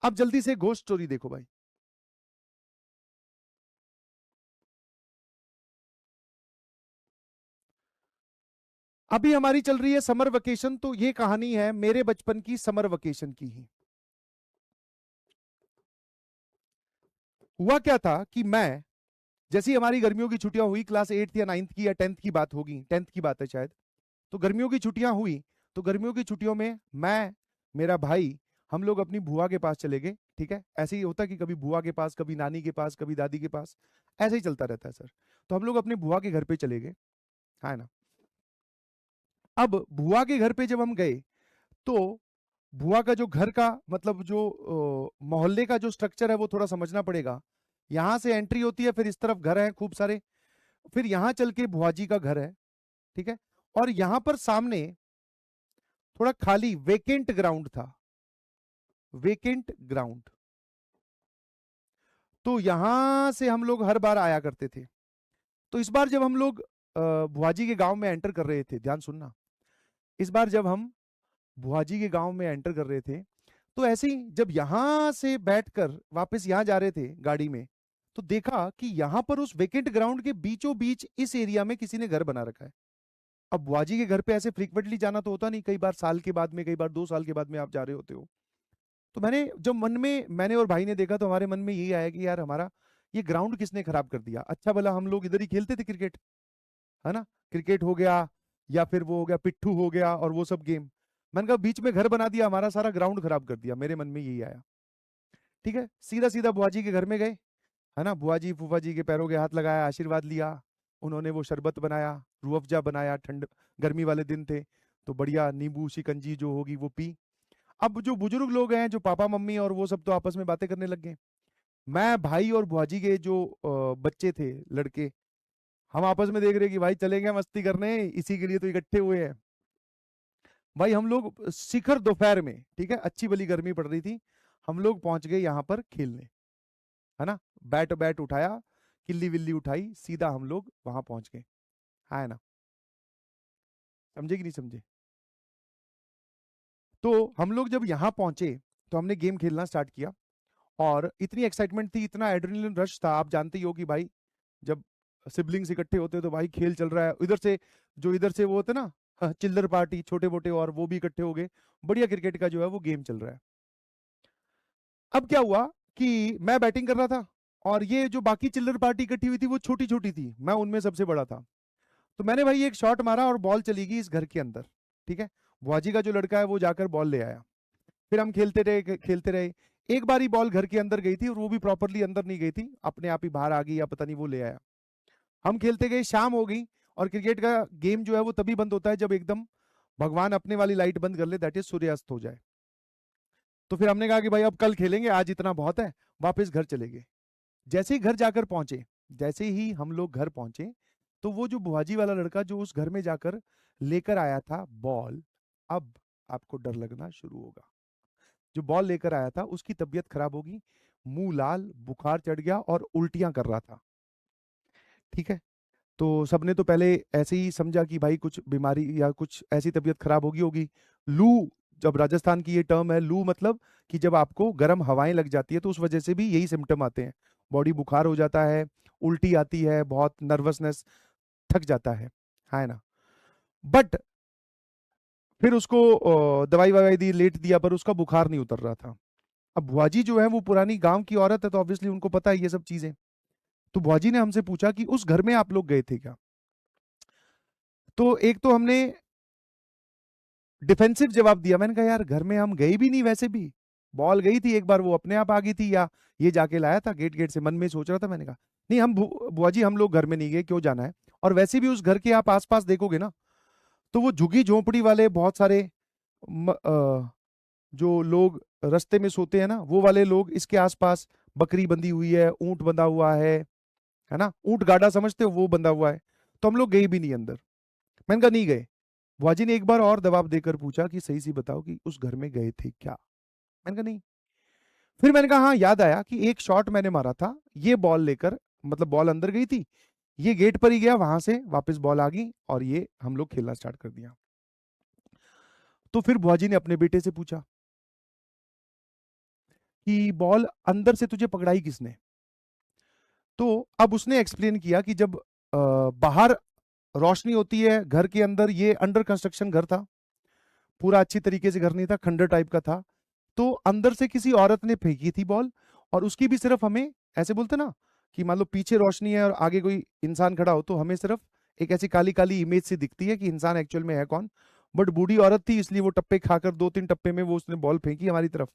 अब जल्दी से घोस्ट स्टोरी देखो भाई। अभी हमारी चल रही है समर वेकेशन, तो ये कहानी है मेरे बचपन की समर वेकेशन की ही। हुआ क्या था कि मैं, जैसी हमारी गर्मियों की छुट्टियां हुई, क्लास 8 या 9 की या 10th की बात होगी, 10th की बात है शायद। तो गर्मियों की छुट्टियां हुई, तो गर्मियों की छुट्टियों में मैं, मेरा भाई, हम लोग अपनी बुआ के पास चले गए। ठीक है, ऐसे ही होता कि कभी बुआ के पास, कभी नानी के पास, कभी दादी के पास, ऐसे ही चलता रहता है सर। तो हम लोग अपने बुआ के घर पे चले गए, है ना। अब बुआ के घर पे जब हम गए, तो बुआ का जो घर का मतलब जो मोहल्ले का जो स्ट्रक्चर है वो थोड़ा समझना पड़ेगा। यहां से एंट्री होती है, फिर इस तरफ घर है खूब सारे, फिर यहां चल के बुआ जी का घर है। ठीक है, और यहां पर सामने थोड़ा खाली वेकेंट ग्राउंड था, वेकेंट ग्राउंड। तो यहां से हम लोग हर बार आया करते थे। तो इस बार जब हम लोग बुआ जी के गांव में एंटर कर रहे थे, ध्यान सुनना, इस बार जब हम बुआ जी के गांव में एंटर कर रहे थे, तो ऐसे ही जब यहां से बैठकर वापस यहां जा रहे थे गाड़ी में, तो देखा कि यहां पर उस वेकेंट ग्राउंड के बीचों बीच इस एरिया में किसी ने घर बना रखा है। अब बुआ जी के घर पे ऐसे फ्रीक्वेंटली जाना तो होता नहीं, कई बार साल के बाद में, कई बार 2 साल के बाद में आप जा रहे होते हो। तो मैंने जब मन में, मैंने और भाई ने देखा, तो हमारे मन में यही आया कि यार हमारा ये ग्राउंड किसने खराब कर दिया। अच्छा भला हम लोग इधर ही खेलते थे क्रिकेट, है ना, क्रिकेट हो गया या फिर वो हो गया पिट्ठू हो गया और वो सब गेम। मैंने कहा बीच में घर बना दिया, हमारा सारा ग्राउंड खराब कर दिया, मेरे मन में यही आया। ठीक है, सीधा सीधा बुआ जी के घर में गए, है ना, बुआ जी फूफा जी के पैरों के हाथ लगाया, आशीर्वाद लिया। उन्होंने वो शरबत बनाया, रूह अफ़ज़ा बनाया, ठंड गर्मी वाले दिन थे, तो बढ़िया नींबू शिकंजी जो होगी वो पी। अब जो बुजुर्ग लोग हैं, जो पापा मम्मी और वो सब, तो आपस में बातें करने लग गए। मैं, भाई और बुआ जी के जो बच्चे थे, लड़के, हम आपस में देख रहे कि भाई चलेंगे मस्ती करने, इसी के लिए तो इकट्ठे हुए हैं। भाई हम लोग शिखर दोपहर में, ठीक है, अच्छी भली गर्मी पड़ रही थी, हम लोग पहुंच गए यहाँ पर खेलने, है ना। बैट बैट उठाया, किल्ली विल्ली उठाई, सीधा हम लोग वहां पहुंच गए, है ना। समझे कि नहीं समझे। तो हम लोग जब यहाँ पहुंचे, तो हमने गेम खेलना स्टार्ट किया, और इतनी एक्साइटमेंट थी, इतना एड्रेनलिन रश था, आप जानते ही हो कि भाई जब सिबलिंग्स इकट्ठे होते हैं तो भाई खेल चल रहा है, इधर से जो इधर से वो होते ना, चिल्लर पार्टी छोटे मोटे, और वो भी इकट्ठे हो गए, बढ़िया क्रिकेट का जो है वो गेम चल रहा है। अब क्या हुआ कि मैं बैटिंग कर रहा था, और ये जो बाकी चिल्लर पार्टी इकट्ठी हुई थी वो छोटी छोटी थी, मैं उनमें सबसे बड़ा था। तो मैंने भाई एक शॉट मारा और बॉल चली गई इस घर के अंदर। ठीक है, बुआजी का जो लड़का है वो जाकर बॉल ले आया, फिर हम खेलते रहे खेलते रहे। एक बारी बॉल घर के अंदर गई थी, और वो भी प्रॉपरली अंदर नहीं गई थी, अपने आप ही बाहर आ गई, या पता नहीं वो ले आया। हम खेलते गए, शाम हो गई, और क्रिकेट का गेम जो है वो तभी बंद होता है जब एकदम भगवान अपने वाली लाइट बंद कर ले, दैट इज सूर्यास्त हो जाए। तो फिर हमने कहा कि भाई अब कल खेलेंगे, आज इतना बहुत है, वापस घर चले गए। जैसे ही घर जाकर पहुंचे, जैसे ही हम लोग घर पहुंचे, तो वो जो बुआजी वाला लड़का जो उस घर में जाकर लेकर आया था बॉल, अब आपको डर लगना शुरू होगा। जो बॉल लेकर आया था उसकी तबीयत खराब होगी, मुंह लाल, बुखार चढ़ गया और उल्टियां कर रहा था। ठीक है, तो सबने तो पहले ऐसे ही समझा कि भाई कुछ बीमारी या कुछ ऐसी तबीयत खराब होगी होगी। लू, जब राजस्थान की ये टर्म है लू, मतलब कि जब आपको गर्म हवाएं लग जाती है, तो उस वजह से भी यही सिम्टम आते हैं, बॉडी बुखार हो जाता है, उल्टी आती है, बहुत नर्वसनेस, थक जाता है ना। बट फिर उसको दवाई ववाई दी, लेट दिया, पर उसका बुखार नहीं उतर रहा था। अब बुआजी जो है वो पुरानी गांव की औरत है, तो ऑब्वियसली उनको पता है ये सब चीजें। तो बुआजी ने हमसे पूछा कि उस घर में आप लोग गए थे क्या। तो एक तो हमने डिफेंसिव जवाब दिया, मैंने कहा यार घर में हम गए भी नहीं, वैसे भी बॉल गई थी एक बार, वो अपने आप आ गई थी, या ये जाके लाया था गेट गेट से, मन में सोच रहा था। मैंने कहा नहीं, हम बुआ जी हम लोग घर में नहीं गए, क्यों जाना है। और वैसे भी उस घर के आप आसपास देखोगे ना, तो वो झुग्गी झोंपड़ी वाले बहुत सारे जो लोग रास्ते में सोते हैं ना, वो वाले लोग, इसके आसपास बकरी बंधी हुई है, ऊंट बंधा हुआ है ना, ऊंट गाड़ा समझते हो, वो बंधा हुआ है। तो हम लोग गए भी नहीं अंदर। मैंने कहा नहीं गए। बुआजी ने एक बार और दबाव देकर पूछा कि सही सी बताओ कि उस घर में गए थे क्या। मैंने कहा नहीं। फिर मैंने कहा हाँ, याद आया कि एक शॉट मैंने मारा था, ये बॉल लेकर, मतलब बॉल अंदर गई थी, ये गेट पर ही गया, वहां से वापस बॉल आ गई, और ये हम लोग खेलना स्टार्ट कर दिया। तो फिर बुआजी ने अपने बेटे से पूछा कि बॉल अंदर से तुझे पकड़ाई किसने? तो अब उसने एक्सप्लेन किया कि जब बाहर रोशनी होती है, घर के अंदर, ये अंडर कंस्ट्रक्शन घर था, पूरा अच्छी तरीके से घर नहीं था, खंडर टाइप का था, तो अंदर से किसी औरत ने फेंकी थी बॉल, और उसकी भी सिर्फ हमें ऐसे बोलते ना कि मान लो पीछे रोशनी है और आगे कोई इंसान खड़ा हो, तो हमें सिर्फ एक ऐसी काली काली इमेज से दिखती है कि इंसान एक्चुअल में है कौन। बट बूढ़ी औरत थी, इसलिए वो टप्पे खाकर 2-3 टप्पे में वो उसने बॉल फेंकी हमारी तरफ।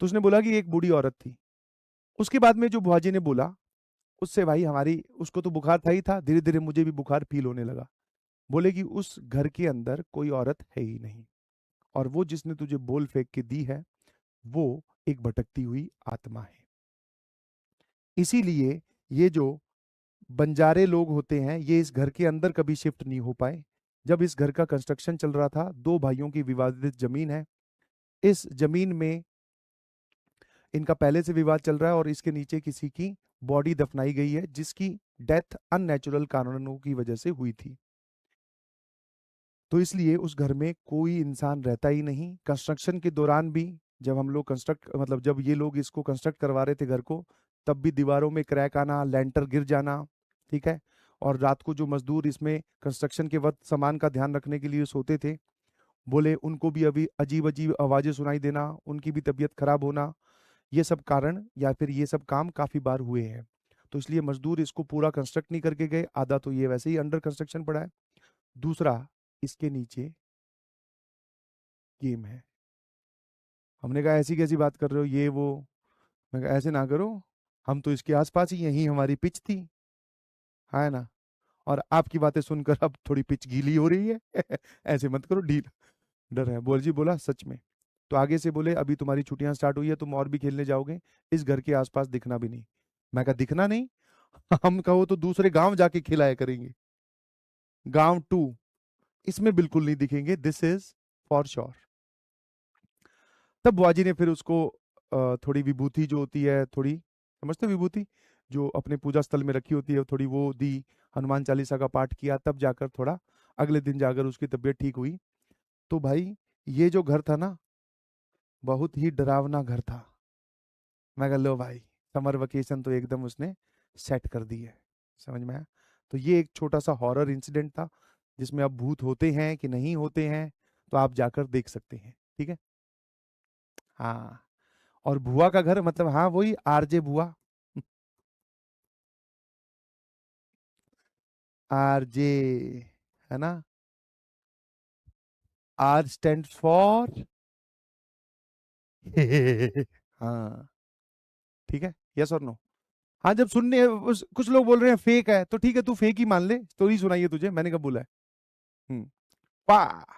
तो उसने बोला कि एक बूढ़ी औरत थी। उसके बाद में जो बुआजी ने बोला, उससे भाई हमारी, उसको तो बुखार था ही था, धीरे धीरे मुझे भी बुखार फील होने लगा। बोले कि उस घर के अंदर कोई औरत है ही नहीं, और वो जिसने तुझे बॉल फेंक के दी है वो एक भटकती हुई आत्मा है। इसीलिए ये जो बंजारे लोग होते हैं, ये इस घर के अंदर कभी शिफ्ट नहीं हो पाए। जब इस घर का कंस्ट्रक्शन चल रहा था, दो भाइयों की विवादित जमीन है, इस जमीन में इनका पहले से विवाद चल रहा है, और इसके नीचे किसी की बॉडी दफनाई गई है, जिसकी डेथ अननेचुरल कारणों की वजह से हुई थी। तो इसलिए उस घर में कोई इंसान रहता ही नहीं। कंस्ट्रक्शन के दौरान भी, जब हम लोग कंस्ट्रक्ट मतलब जब ये लोग इसको कंस्ट्रक्ट करवा रहे थे घर को, तब भी दीवारों में क्रैक आना, लेंटर गिर जाना, ठीक है। और रात को जो मजदूर इसमें कंस्ट्रक्शन के वक्त सामान का ध्यान रखने के लिए सोते थे, बोले उनको भी अभी अजीब अजीब आवाजें सुनाई देना, उनकी भी तबीयत खराब होना, ये सब कारण या फिर ये सब काम काफी बार हुए हैं। तो इसलिए मजदूर इसको पूरा कंस्ट्रक्ट नहीं करके गए, आधा तो ये वैसे ही अंडर कंस्ट्रक्शन पड़ा है। दूसरा, इसके नीचे गेम है। हमने कहा ऐसी कैसी बात कर रहे हो, ये वो। मैं कहा ऐसे ना करो, हम तो इसके आसपास ही, यही हमारी पिच थी, है ना। और आपकी बातें सुनकर अब थोड़ी पिच गीली हो रही है। ऐसे मत करो, ढील डर है। बोल जी बोला सच में। तो आगे से बोले अभी तुम्हारी छुट्टियां स्टार्ट हुई है, तुम और भी खेलने जाओगे, इस घर के आसपास दिखना भी नहीं। मैं कहा दिखना नहीं? हम कहो तो दूसरे गांव जाके खिलाया करेंगे, गांव 2, इसमें बिल्कुल नहीं दिखेंगे, दिस इज फॉर श्योर। तब बुआजी ने फिर उसको थोड़ी विभूति जो होती है, थोड़ी समझते हो विभूति, जो अपने पूजा स्थल में रखी होती है, थोड़ी वो दी, हनुमान चालीसा का पाठ किया, तब जाकर थोड़ा अगले दिन जाकर उसकी तबीयत ठीक हुई। तो भाई ये जो घर था ना, बहुत ही डरावना घर था। मैं कहा लो भाई, समर वेकेशन तो एकदम उसने सेट कर दी है। समझ में आया? तो ये एक छोटा सा हॉरर इंसिडेंट था, जिसमें अब भूत होते हैं कि नहीं होते हैं तो आप जाकर देख सकते हैं, ठीक है। हाँ, और बुआ का घर मतलब, हाँ वही आरजे बुआ। आरजे, है ना। आर स्टैंड फॉर हाँ, ठीक है, यस और नो। हाँ, जब सुनने कुछ लोग बोल रहे हैं फेक है, तो ठीक है, तू फेक ही मान ले, स्टोरी सुनाइए तुझे, मैंने कब बोला है। वाह।